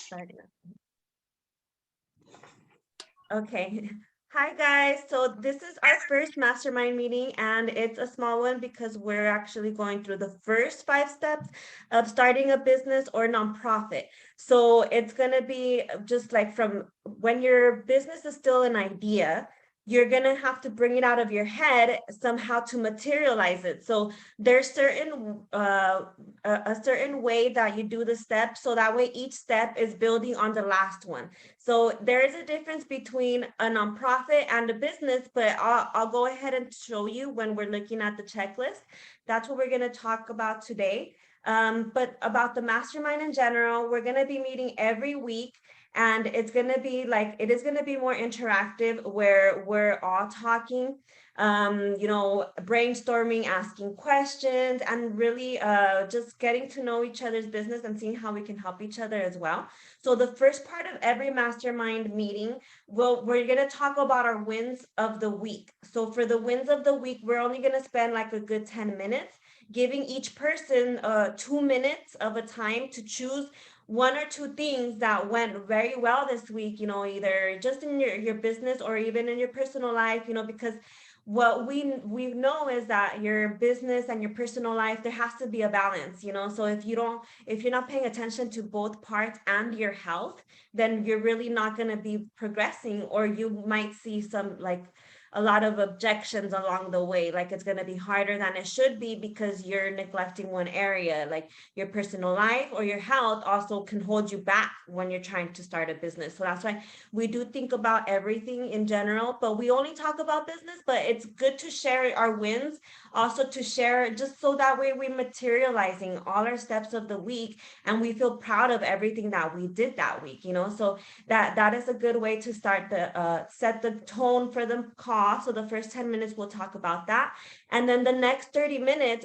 Starting. Okay. Hi guys. So this is our first mastermind meeting and it's a small one because we're actually going through the first 5 steps of starting a business or nonprofit. So it's going to be just like from when your business is still an idea, you're going to have to bring it out of your head somehow to materialize it. So there's a certain way that you do the steps so that way each step is building on the last one. So there is a difference between a nonprofit and a business, but I'll go ahead and show you when we're looking at the checklist. That's what we're going to talk about today. But about the mastermind in general, we're going to be meeting every week. And it's going to be like, it is going to be more interactive where we're all talking, brainstorming, asking questions, and really just getting to know each other's business and seeing how we can help each other as well. So the first part of every mastermind meeting, we're going to talk about our wins of the week. So for the wins of the week, we're only going to spend like a good 10 minutes, giving each person 2 minutes of a time to choose 1 or 2 things that went very well this week, either just in your business or even in your personal life, because what we know is that your business and your personal life, there has to be a balance, so if you're not paying attention to both parts and your health, then you're really not going to be progressing, or you might see some like a lot of objections along the way, like it's going to be harder than it should be because you're neglecting one area, like your personal life or your health also can hold you back when you're trying to start a business. So that's why we do think about everything in general, but we only talk about business, but it's good to share our wins, also to share, just so that way we're materializing all our steps of the week and we feel proud of everything that we did that week, so that is a good way to start the set the tone for the call. So the first 10 minutes we'll talk about that, and then the next 30 minutes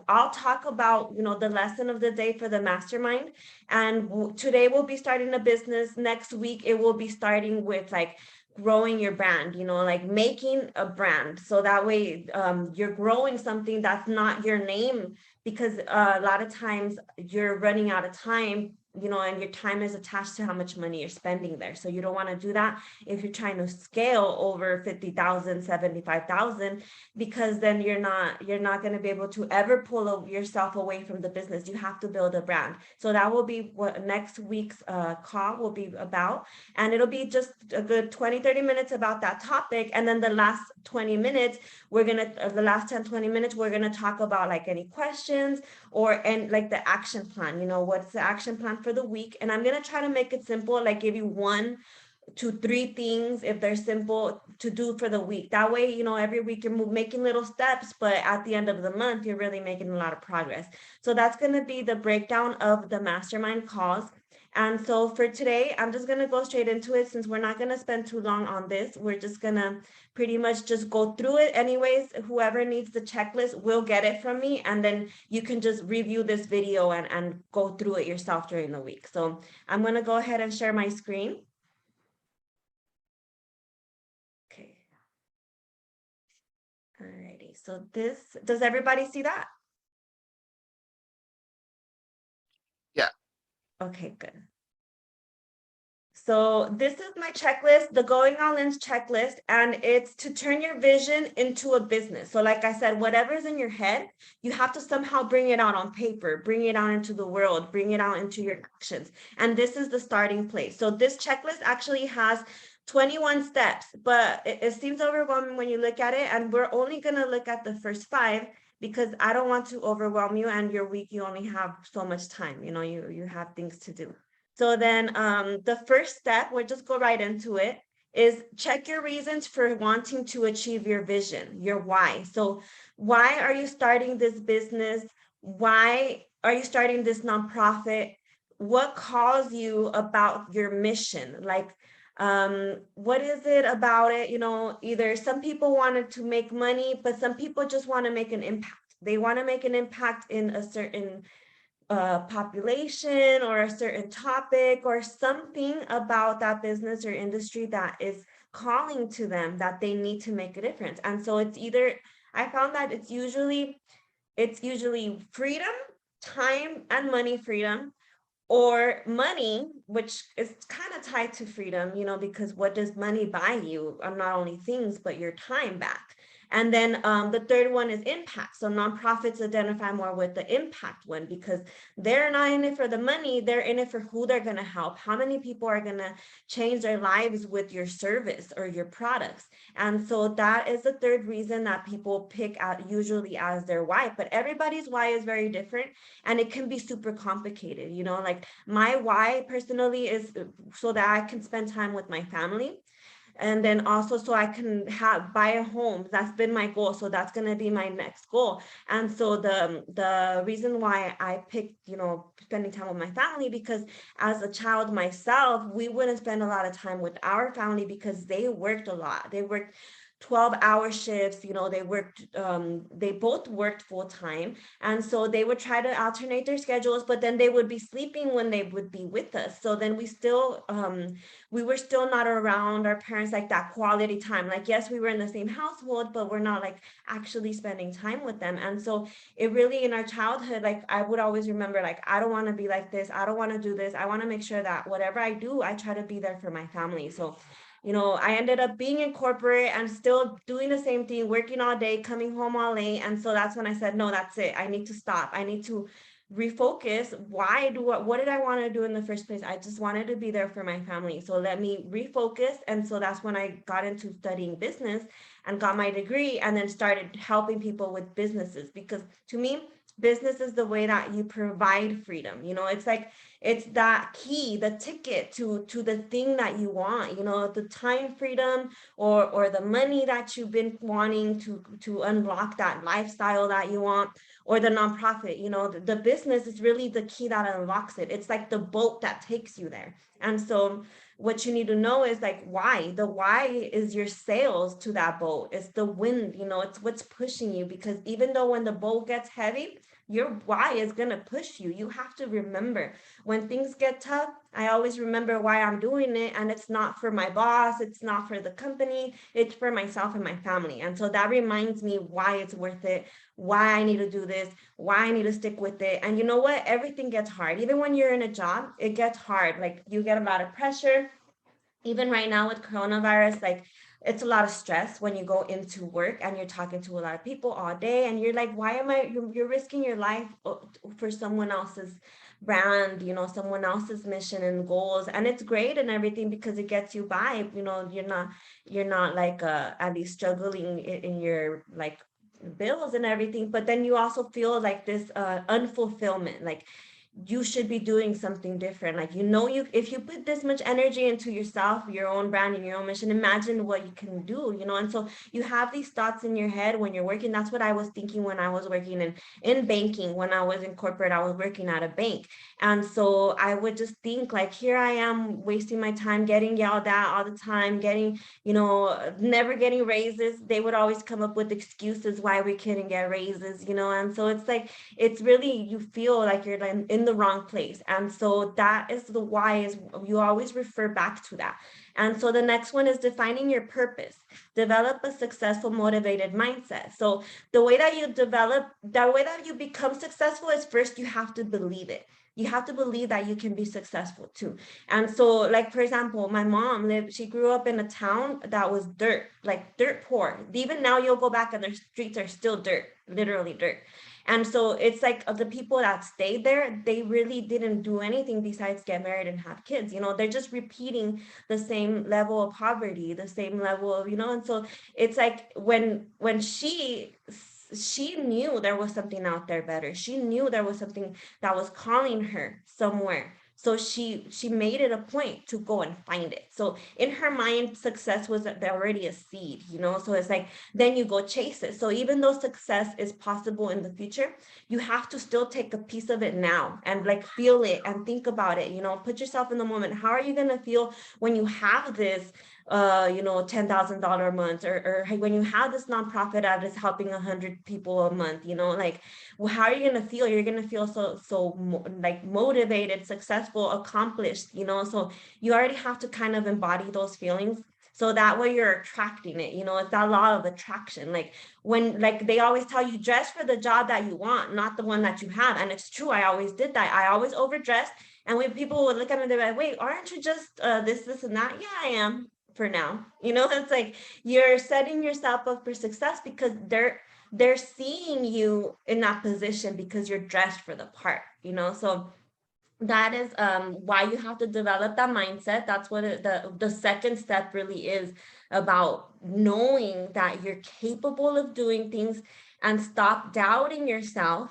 I'll talk about the lesson of the day for the mastermind. And today we'll be starting a business. Next week it will be starting with like growing your brand, like making a brand, so that way you're growing something that's not your name, because a lot of times you're running out of time, and your time is attached to how much money you're spending there. So you don't want to do that if you're trying to scale over 50,000, 75,000, because then you're not going to be able to ever pull yourself away from the business. You have to build a brand. So that will be what next week's call will be about. And it'll be just a good 20-30 minutes about that topic. And then the last 20 minutes, the last 10-20 minutes, we're going to talk about like any questions and like the action plan, what's the action plan for the week. And I'm going to try to make it simple, like give you 1 to 3 things, if they're simple, to do for the week. That way, every week you're making little steps, but at the end of the month, you're really making a lot of progress. So that's going to be the breakdown of the mastermind calls. And so for today, I'm just going to go straight into it, since we're not going to spend too long on this. We're just going to pretty much just go through it anyways. Whoever needs the checklist will get it from me, and then you can just review this video and go through it yourself during the week. So I'm going to go ahead and share my screen. Okay. Alrighty. So does everybody see that? Yeah. Okay, good. So this is my checklist, the Going All In's checklist, and it's to turn your vision into a business. So like I said, whatever's in your head, you have to somehow bring it out on paper, bring it out into the world, bring it out into your actions. And this is the starting place. So this checklist actually has 21 steps, but it seems overwhelming when you look at it. And we're only going to look at the first 5 because I don't want to overwhelm you, and your week, you only have so much time, you have things to do. So then the first step, we'll just go right into it, is check your reasons for wanting to achieve your vision, your why. So why are you starting this business? Why are you starting this nonprofit? What calls you about your mission? Like, what is it about it? Either some people wanted to make money, but some people just want to make an impact. They want to make an impact in a certain population or a certain topic, or something about that business or industry that is calling to them that they need to make a difference. And so I found that it's usually freedom, time and money freedom, or money, which is kind of tied to freedom, because what does money buy you? Not only things, but your time back. And then the third one is impact. So nonprofits identify more with the impact one because they're not in it for the money, they're in it for who they're going to help. How many people are going to change their lives with your service or your products? And so that is the third reason that people pick out usually as their why. But everybody's why is very different and it can be super complicated. Like my why personally is so that I can spend time with my family, and then also so I can have buy a home. That's been my goal, so that's going to be my next goal. And so the reason why I picked spending time with my family, because as a child myself, we wouldn't spend a lot of time with our family because they worked a lot. They worked 12-hour shifts. They both worked full time, and so they would try to alternate their schedules, but then they would be sleeping when they would be with us. So then we were still not around our parents like that quality time. Like, yes, we were in the same household, but we're not like actually spending time with them. And so it really, in our childhood, like I would always remember, like, I don't want to be like this, I don't want to do this, I want to make sure that whatever I do, I try to be there for my family. So I ended up being in corporate and still doing the same thing, working all day, coming home all late. And so that's when I said, no, that's it. I need to stop. I need to refocus. What did I want to do in the first place? I just wanted to be there for my family. So let me refocus. And so that's when I got into studying business and got my degree and then started helping people with businesses, because to me, business is the way that you provide freedom. It's like it's that key, the ticket to the thing that you want, the time freedom, or the money that you've been wanting to unlock that lifestyle that you want, or the nonprofit. The business is really the key that unlocks it. It's like the boat that takes you there. And so what you need to know is like why. The why is your sails to that boat. It's the wind, it's what's pushing you, because even though when the boat gets heavy, your why is going to push you. You have to remember when things get tough, I always remember why I'm doing it. And it's not for my boss, it's not for the company, it's for myself and my family. And so that reminds me why it's worth it, why I need to do this, why I need to stick with it. And you know what? Everything gets hard. Even when you're in a job, it gets hard. Like you get a lot of pressure. Even right now with coronavirus, like it's a lot of stress when you go into work and you're talking to a lot of people all day and you're like, why am you're risking your life for someone else's brand, someone else's mission and goals. And it's great and everything because it gets you by. You're not like at least struggling in your like bills and everything, but then you also feel like this unfulfillment, like you should be doing something different. Like, you if you put this much energy into yourself, your own brand and your own mission, imagine what you can do. And so you have these thoughts in your head when you're working. That's what I was thinking when I was working in banking. When I was in corporate, I was working at a bank. And so I would just think like, here I am wasting my time, getting yelled at all the time, getting, never getting raises. They would always come up with excuses why we couldn't get raises. And so it's like, it's really, you feel like you're in the wrong place. And so that is the why, is you always refer back to that. And so the next one is defining your purpose. Develop a successful, motivated mindset. So the way that you become successful is, first you have to believe it. You have to believe that you can be successful too. And so, like, for example, my mom she grew up in a town that was dirt, like dirt poor. Even now you'll go back and their streets are still dirt, literally dirt. And so it's like, of the people that stayed there, they really didn't do anything besides get married and have kids. They're just repeating the same level of poverty, the same level of, and so it's like when she knew there was something out there better. She knew there was something that was calling her somewhere. So she made it a point to go and find it. So in her mind, success was already a seed, so it's like, then you go chase it. So even though success is possible in the future, you have to still take a piece of it now and like feel it and think about it. Put yourself in the moment. How are you going to feel when you have this $10,000 a month, or when you have this nonprofit that is helping 100 people a month? Like, well, how are you going to feel? You're going to feel like motivated, successful, accomplished. So you already have to kind of embody those feelings, so that way you're attracting it. It's that law of attraction. Like, when, like, they always tell you, dress for the job that you want, not the one that you have. And it's true. I always did that. I always overdressed And when people would look at me, they're like, wait, aren't you just this, and that? Yeah, I am for now. It's like you're setting yourself up for success because they're seeing you in that position because you're dressed for the part. So that is why you have to develop that mindset. That's what the second step really is about, knowing that you're capable of doing things and stop doubting yourself,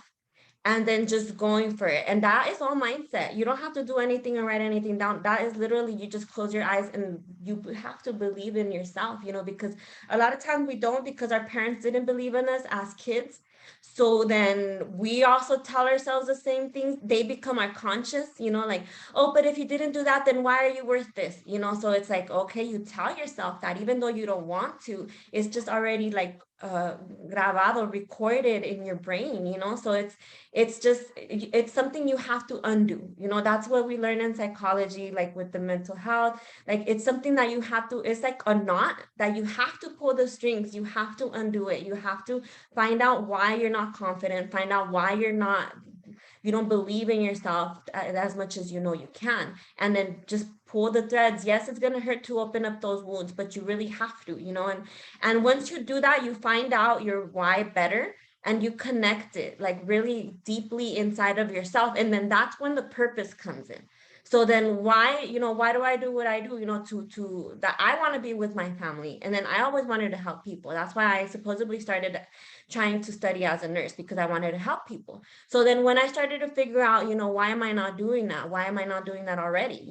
and then just going for it. And that is all mindset. You don't have to do anything or write anything down. That is literally, you just close your eyes and you have to believe in yourself, because a lot of times we don't, because our parents didn't believe in us as kids. So then we also tell ourselves the same things. They become our conscious, like, oh, but if you didn't do that, then why are you worth this? So it's like, okay, you tell yourself that even though you don't want to, it's just already like grabado, recorded in your brain. So it's something you have to undo. That's what we learn in psychology, like with the mental health. Like, it's something that you have to, it's like a knot that you have to pull the strings. You have to undo it. You have to find out why you're not confident, find out why you don't believe in yourself as much as you can, and then just pull the threads. Yes, it's going to hurt to open up those wounds, but you really have to. And once you do that, you find out your why better, and you connect it like really deeply inside of yourself, and then that's when the purpose comes in. So then why do I do what I do? To that I want to be with my family, and then I always wanted to help people. That's why I supposedly started trying to study as a nurse, because I wanted to help people. So then when I started to figure out, why am I not doing that? Why am I not doing that already?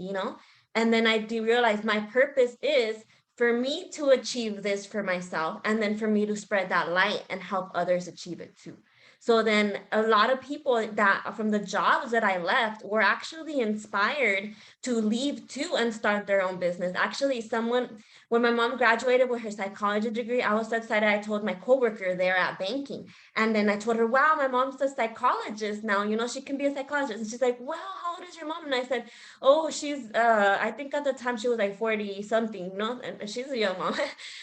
And then I do realize my purpose is for me to achieve this for myself, and then for me to spread that light and help others achieve it too. So then a lot of people that from the jobs that I left were actually inspired to leave too and start their own business. Actually, when my mom graduated with her psychology degree, I was so excited. I told my coworker there at banking, and then I told her, wow, my mom's a psychologist now, she can be a psychologist. And she's like, wow, how old is your mom? And I said, oh, she's I think at the time she was like 40 something, and she's a young mom.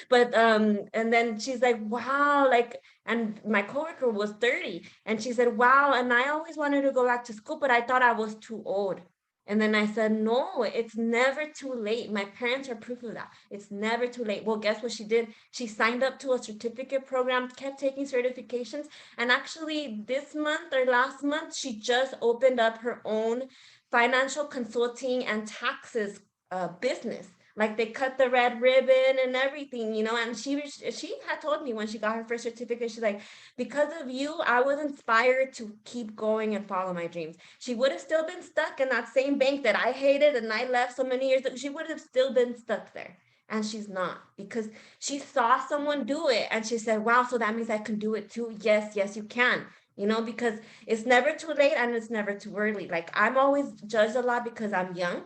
But and then she's like, wow, like, and my coworker was 30, and she said, wow, and I always wanted to go back to school, but I thought I was too old. And then I said, no, it's never too late. My parents are proof of that. It's never too late. Well, guess what she did? She signed up to a certificate program, kept taking certifications. And actually, this month or last month, she just opened up her own financial consulting and taxes business. Like, they cut the red ribbon and everything, and she had told me when she got her first certificate, she's like, because of you, I was inspired to keep going and follow my dreams. She would have still been stuck in that same bank that I hated and I left so many years ago. She would have still been stuck there. And she's not, because she saw someone do it and she said, wow, so that means I can do it too. Yes, yes, you can. Because it's never too late and it's never too early. Like, I'm always judged a lot because I'm young,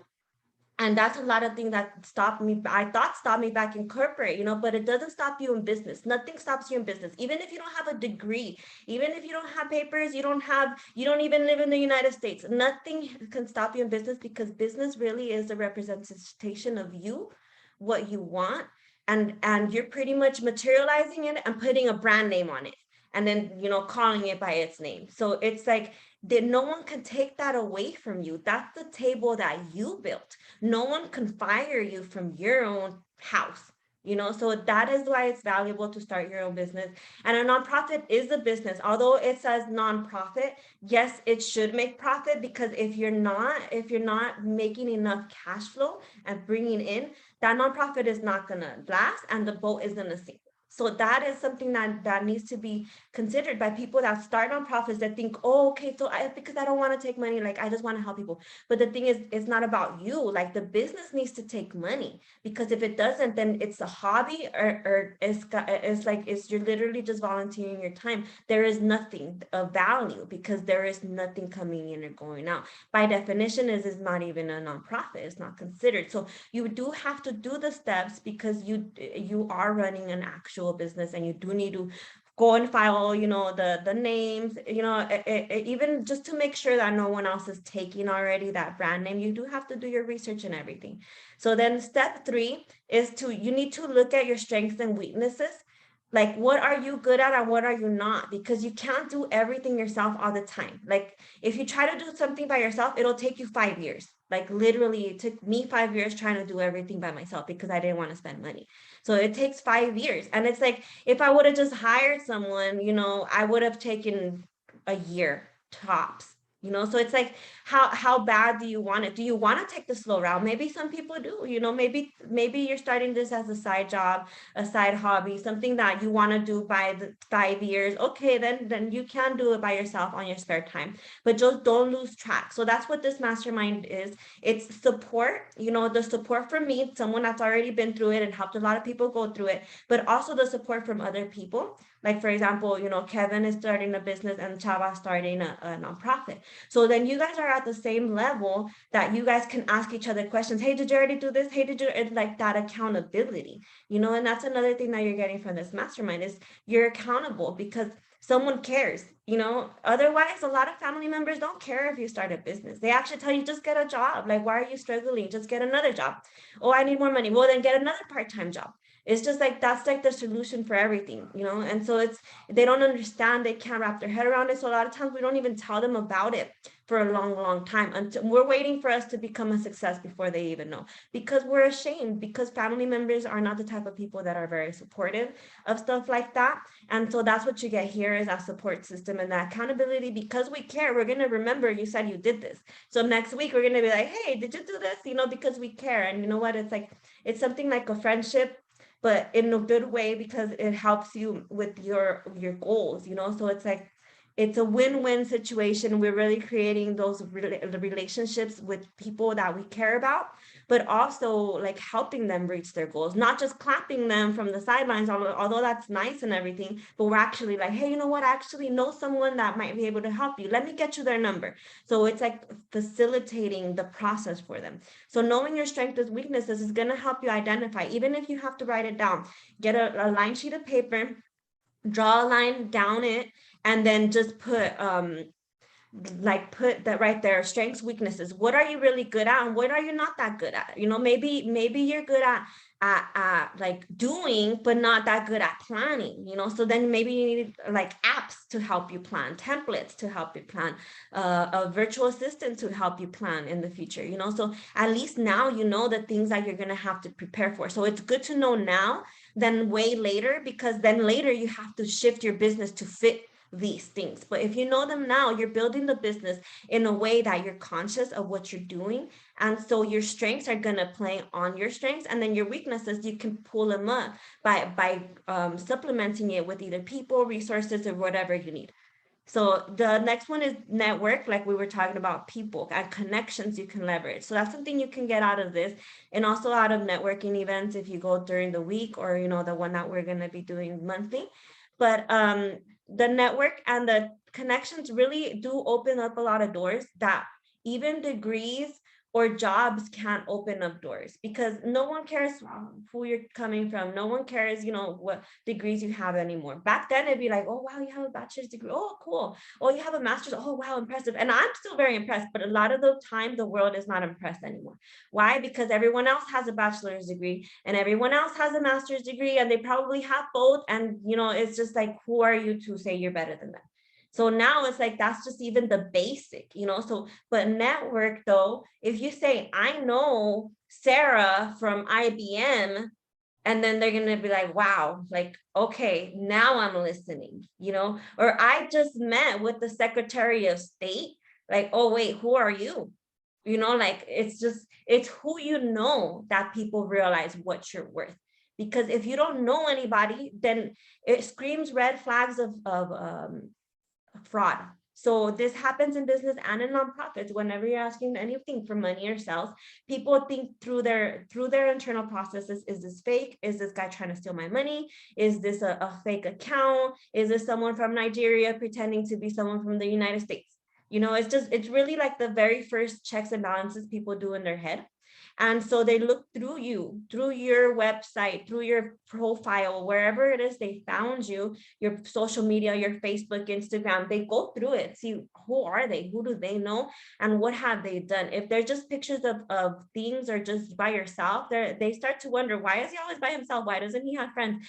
and that's a lot of things that stopped me back in corporate, but it doesn't stop you in business. Nothing stops you in business. Even if you don't have a degree, even if you don't have papers, you don't even live in the United States, nothing can stop you in business, because business really is a representation of you, what you want, and you're pretty much materializing it and putting a brand name on it, and then calling it by its name. So it's like that no one can take that away from you. That's the table that you built. No one can fire you from your own house. So that is why it's valuable to start your own business. And a nonprofit is a business. Although it says nonprofit, yes, it should make profit, because if you're not making enough cash flow and bringing in, that nonprofit is not going to last, and the boat is going to sink. So that is something that needs to be considered by people that start nonprofits, that think, oh, okay, so because I don't want to take money, like, I just want to help people. But the thing is, it's not about you. Like, the business needs to take money, because if it doesn't, then it's a hobby, or it's you're literally just volunteering your time. There is nothing of value, because there is nothing coming in or going out. By definition, is not even a nonprofit. It's not considered. So you do have to do the steps, because you are running an actual business, and you do need to go and file, the names, even just to make sure that no one else is taking already that brand name. You do have to do your research and everything. So then step 3 is you need to look at your strengths and weaknesses. Like, what are you good at and what are you not? Because you can't do everything yourself all the time. Like, if you try to do something by yourself, it'll take you 5 years. Like, literally, it took me 5 years trying to do everything by myself because I didn't want to spend money. So it takes 5 years. And it's like, if I would have just hired someone, I would have taken a year tops. So it's like, how bad do you want it? Do you want to take the slow route? Maybe some people do. Maybe you're starting this as a side job, a side hobby, something that you want to do by the 5 years. Okay, then you can do it by yourself on your spare time, but just don't lose track. So that's what this mastermind is. It's support, the support from me, someone that's already been through it and helped a lot of people go through it, but also the support from other people. Like, for example, Kevin is starting a business and Chava starting a nonprofit. So then you guys are at the same level that you guys can ask each other questions. Hey, did you already do this? Hey, did you? It's like that accountability, and that's another thing that you're getting from this mastermind is you're accountable because someone cares. Otherwise, a lot of family members don't care if you start a business. They actually tell you, just get a job. Like, why are you struggling? Just get another job. Oh, I need more money. Well, then get another part-time job. It's just like that's like the solution for everything, and so they don't understand, they can't wrap their head around it. So a lot of times we don't even tell them about it for a long, long time, until we're waiting for us to become a success before they even know, because we're ashamed, because family members are not the type of people that are very supportive of stuff like that. And so that's what you get here, is that support system and that accountability. Because we care, we're going to remember you said you did this, so next week we're going to be like, hey, did you do this? Because we care. And you know what, it's like, it's something like a friendship, but in a good way, because it helps you with your goals. So it's like, it's a win-win situation. We're really creating those relationships with people that we care about, but also like helping them reach their goals, not just clapping them from the sidelines, although that's nice and everything, but we're actually like, hey, you know what, I actually know someone that might be able to help you, let me get you their number. So it's like facilitating the process for them. So knowing your strengths and weaknesses is going to help you identify, even if you have to write it down. Get a line sheet of paper, draw a line down it, and then just put that right there, strengths, weaknesses. What are you really good at and what are you not that good at? Maybe you're good at like doing, but not that good at planning. So then maybe you need like apps to help you plan, templates to help you plan, a virtual assistant to help you plan in the future. So at least now you know the things that you're going to have to prepare for. So it's good to know now than way later, because then later you have to shift your business to fit these things. But if you know them now, you're building the business in a way that you're conscious of what you're doing. And so your strengths are going to play on your strengths, and then your weaknesses, you can pull them up by supplementing it with either people, resources, or whatever you need. So the next one is network, like we were talking about, people and connections you can leverage. So that's something you can get out of this, and also out of networking events if you go during the week, or the one that we're going to be doing monthly. But the network and the connections really do open up a lot of doors that even degrees or jobs can't open up doors, because no one cares who you're coming from. No one cares, what degrees you have anymore. Back then it'd be like, oh wow, you have a bachelor's degree, oh cool, oh you have a master's, oh wow, impressive. And I'm still very impressed, but a lot of the time the world is not impressed anymore. Why? Because everyone else has a bachelor's degree and everyone else has a master's degree, and they probably have both, and it's just like, who are you to say you're better than them? So now it's like, that's just even the basic. So, but network though, if you say, I know Sarah from IBM, and then they're going to be like, wow, like, okay, now I'm listening, or I just met with the Secretary of State. Like, oh, wait, who are you? Like, it's who that people realize what you're worth. Because if you don't know anybody, then it screams red flags of fraud. So this happens in business and in nonprofits. Whenever you're asking anything for money or sales, people think through their internal processes: is this fake? Is this guy trying to steal my money? Is this a fake account? Is this someone from Nigeria pretending to be someone from the United States? It's really like the very first checks and balances people do in their head. And so they look through you, through your website, through your profile, wherever it is they found you, your social media, your Facebook, Instagram, they go through it, see who are they, who do they know, and what have they done. If they're just pictures of things or just by yourself, they start to wonder, why is he always by himself? Why doesn't he have friends?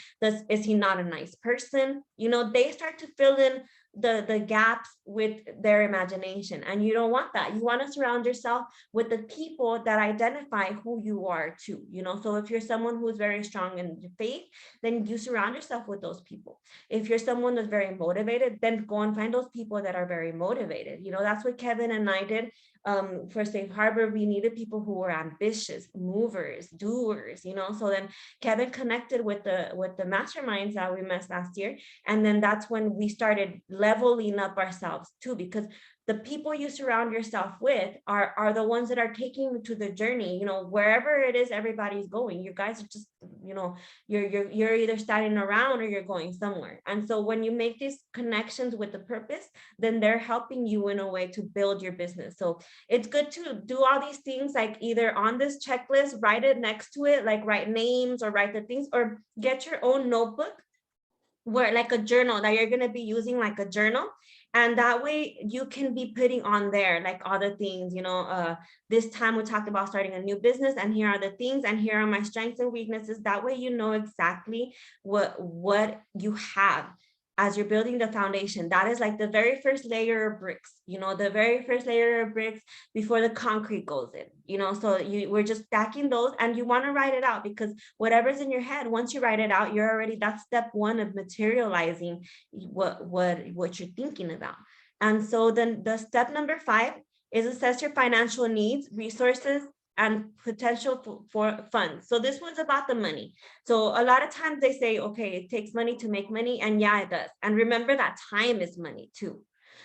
Is he not a nice person? They start to fill in the gaps with their imagination, and you don't want that. You want to surround yourself with the people that identify who you are too. So if you're someone who's very strong in faith, then you surround yourself with those people. If you're someone that's very motivated, then go and find those people that are very motivated. That's what Kevin and I did. For Safe Harbor, we needed people who were ambitious, movers, doers. So then Kevin connected with the masterminds that we met last year, and then that's when we started leveling up ourselves too, because the people you surround yourself with are the ones that are taking you to the journey. Wherever it is everybody's going, you guys are just, you're either standing around or you're going somewhere. And so when you make these connections with the purpose, then they're helping you in a way to build your business. So it's good to do all these things, like either on this checklist, write it next to it, like write names or write the things, or get your own notebook, where like a journal that you're going to be using, like a journal. And that way you can be putting on there like all the things, this time we talked about starting a new business, and here are the things, and here are my strengths and weaknesses. That way you know exactly what you have as you're building the foundation. That is like the very first layer of bricks, the very first layer of bricks before the concrete goes in, so we're just stacking those, and you want to write it out, because whatever's in your head, once you write it out, that's step one of materializing what you're thinking about. And so then the step number 5 is assess your financial needs, resources, and potential for funds. So this one's about the money. So a lot of times they say, okay, it takes money to make money. And yeah, it does. And remember that time is money too.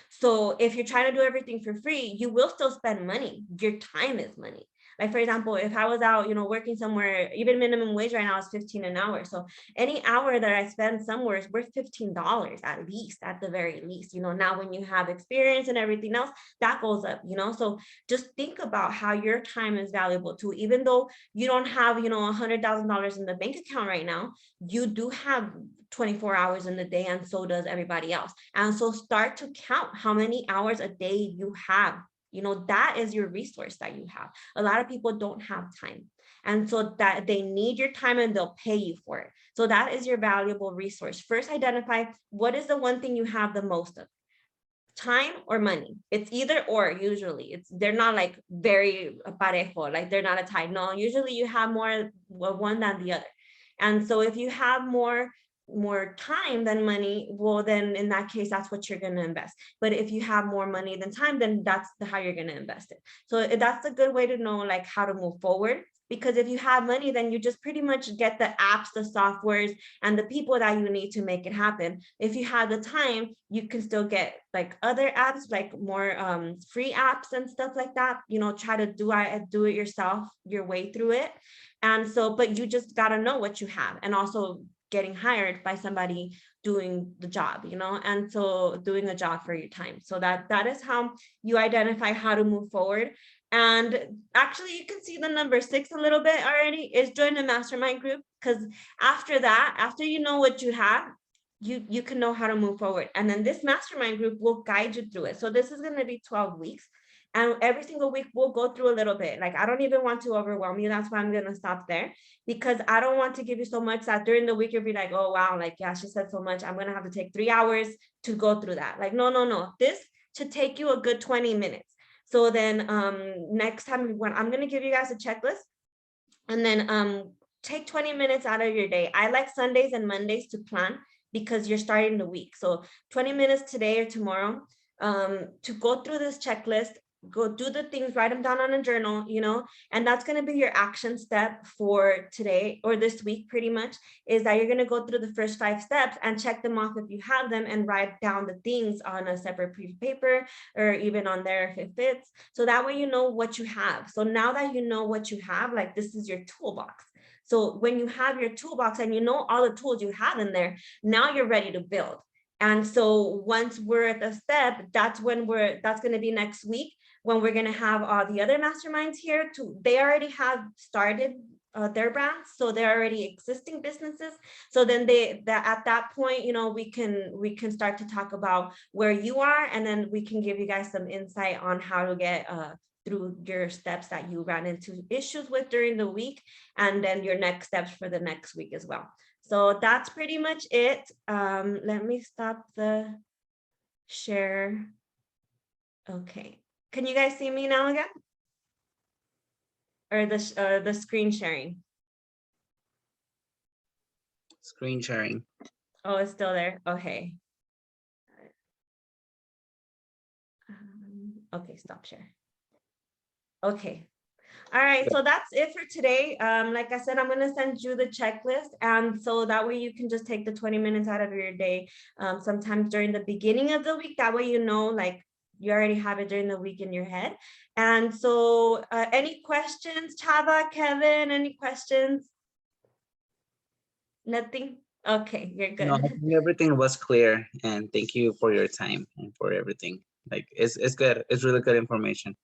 So if you're trying to do everything for free, you will still spend money. Your time is money. Like, for example, if I was out, working somewhere, even minimum wage right now is 15 an hour. So any hour that I spend somewhere is worth $15 at least, at the very least. Now when you have experience and everything else, that goes up, so just think about how your time is valuable too. Even though you don't have, $100,000 in the bank account right now, you do have 24 hours in the day, and so does everybody else. And so start to count how many hours a day you have. That is your resource that you have. A lot of people don't have time, and so that they need your time, and they'll pay you for it. So that is your valuable resource. First, identify what is the one thing you have the most of: time or money. It's either or. Usually they're not like very parejo, like they're not a tie. No, usually you have more one than the other. And so if you have more time than money, well, then in that case, that's what you're going to invest. But if you have more money than time, then that's how you're going to invest it. So that's a good way to know like how to move forward. Because if you have money, then you just pretty much get the apps, the softwares, and the people that you need to make it happen. If you have the time, you can still get like other apps, like more free apps and stuff like that. Try to do it yourself, your way through it. And so, but you just got to know what you have, and also getting hired by somebody doing the job, and so doing a job for your time. So that is how you identify how to move forward. And actually you can see the number 6 a little bit already, is join the mastermind group, because after that, after you know what you have, you can know how to move forward. And then this mastermind group will guide you through it. So this is going to be 12 weeks. And every single week we'll go through a little bit. Like, I don't even want to overwhelm you. That's why I'm going to stop there, because I don't want to give you so much that during the week you'll be like, oh, wow, like, yeah, she said so much. I'm going to have to take 3 hours to go through that. Like, no. This should take you a good 20 minutes. So then next time when I'm going to give you guys a checklist, and then take 20 minutes out of your day. I like Sundays and Mondays to plan, because you're starting the week. So 20 minutes today or tomorrow to go through this checklist, go do the things, write them down on a journal, and that's going to be your action step for today or this week. Pretty much is that you're going to go through the first 5 steps and check them off if you have them, and write down the things on a separate piece of paper, or even on there if it fits. So that way you know what you have. So now that you know what you have, like, this is your toolbox. So when you have your toolbox and you know all the tools you have in there, now you're ready to build. And so once we're at the step, that's going to be next week. when we're going to have all the other masterminds here to, they already have started their brands, so they're already existing businesses. So then at that point, you know, we can start to talk about where you are, and then we can give you guys some insight on how to get through your steps that you ran into issues with during the week, and then your next steps for the next week as well. So that's pretty much it. Let me stop the share. Okay, can you guys see me now again? Or the screen sharing? Screen sharing. Oh, it's still there. Okay. Okay, stop share. Okay. All right, so that's it for today. Like I said, I'm gonna send you the checklist, and so that way you can just take the 20 minutes out of your day, sometimes during the beginning of the week. That way, you know, like you already have it during the week in your head. And so, any questions, Chava, Kevin? Any questions? Nothing. Okay, you're No, I good. think everything was clear, and thank you for your time and for everything. Like it's good. It's really good information.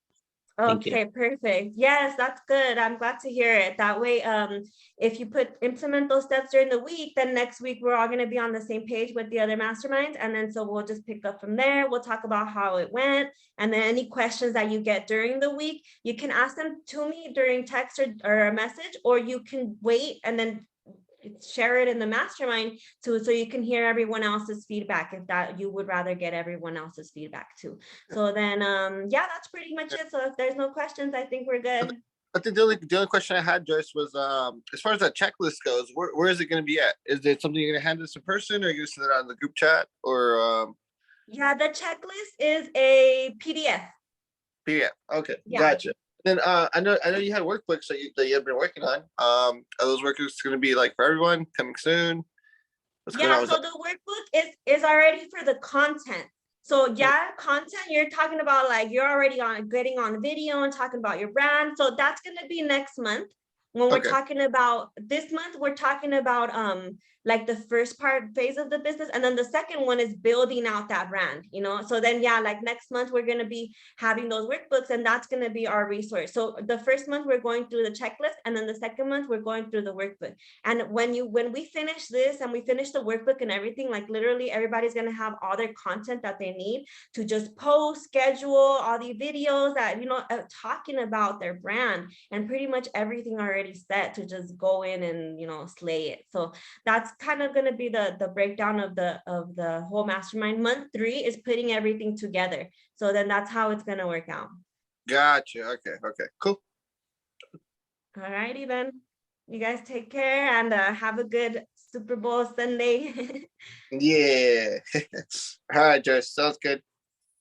Thank you. Okay, perfect. Yes, that's good. I'm glad to hear it. That way, if you implement those steps during the week, then next week we're all going to be on the same page with the other masterminds. And then so we'll just pick up from there. We'll talk about how it went. And then any questions that you get during the week, you can ask them to me during text or a message, or you can wait and then share it in the mastermind so you can hear everyone else's feedback, if that you would rather get everyone else's feedback too. So then yeah, that's pretty much it. So if there's no questions, I think we're good. I think the only question I had, Joyce, was as far as that checklist goes, where is it going to be at? Is it something you're going to hand us in person, or are you going to send it out in the group chat, or Yeah, the checklist is a PDF. PDF? Okay, Yeah. gotcha. Then I know you had workbooks that you've been working on. Are those workbooks going to be like for everyone coming soon? What's going on Yeah, with so the workbook is already for the content. So yeah, content, you're talking about like you're already getting on video and talking about your brand. So that's going to be next month. When we're Okay. talking about this month, we're talking about like the first phase of the business, and then the second one is building out that brand, you know. So then yeah, like next month we're going to be having those workbooks, and that's going to be our resource. So the first month we're going through the checklist, and then the second month we're going through the workbook. And when we finish this and we finish the workbook and everything, like literally everybody's going to have all their content that they need to just post, schedule all the videos that, you know, talking about their brand, and pretty much everything already set to just go in and, you know, slay it. So that's kind of going to be the breakdown of the whole mastermind. Month 3 is putting everything together. So then that's how it's going to work out. Gotcha. Okay, cool. All righty then. You guys take care and have a good Super Bowl Sunday. Yeah. All right, Joyce. Sounds good.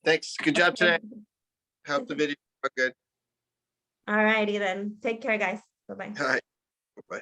Thanks. Good job today. Hope the video was good. All righty then. Take care, guys. Bye-bye. All right. Bye.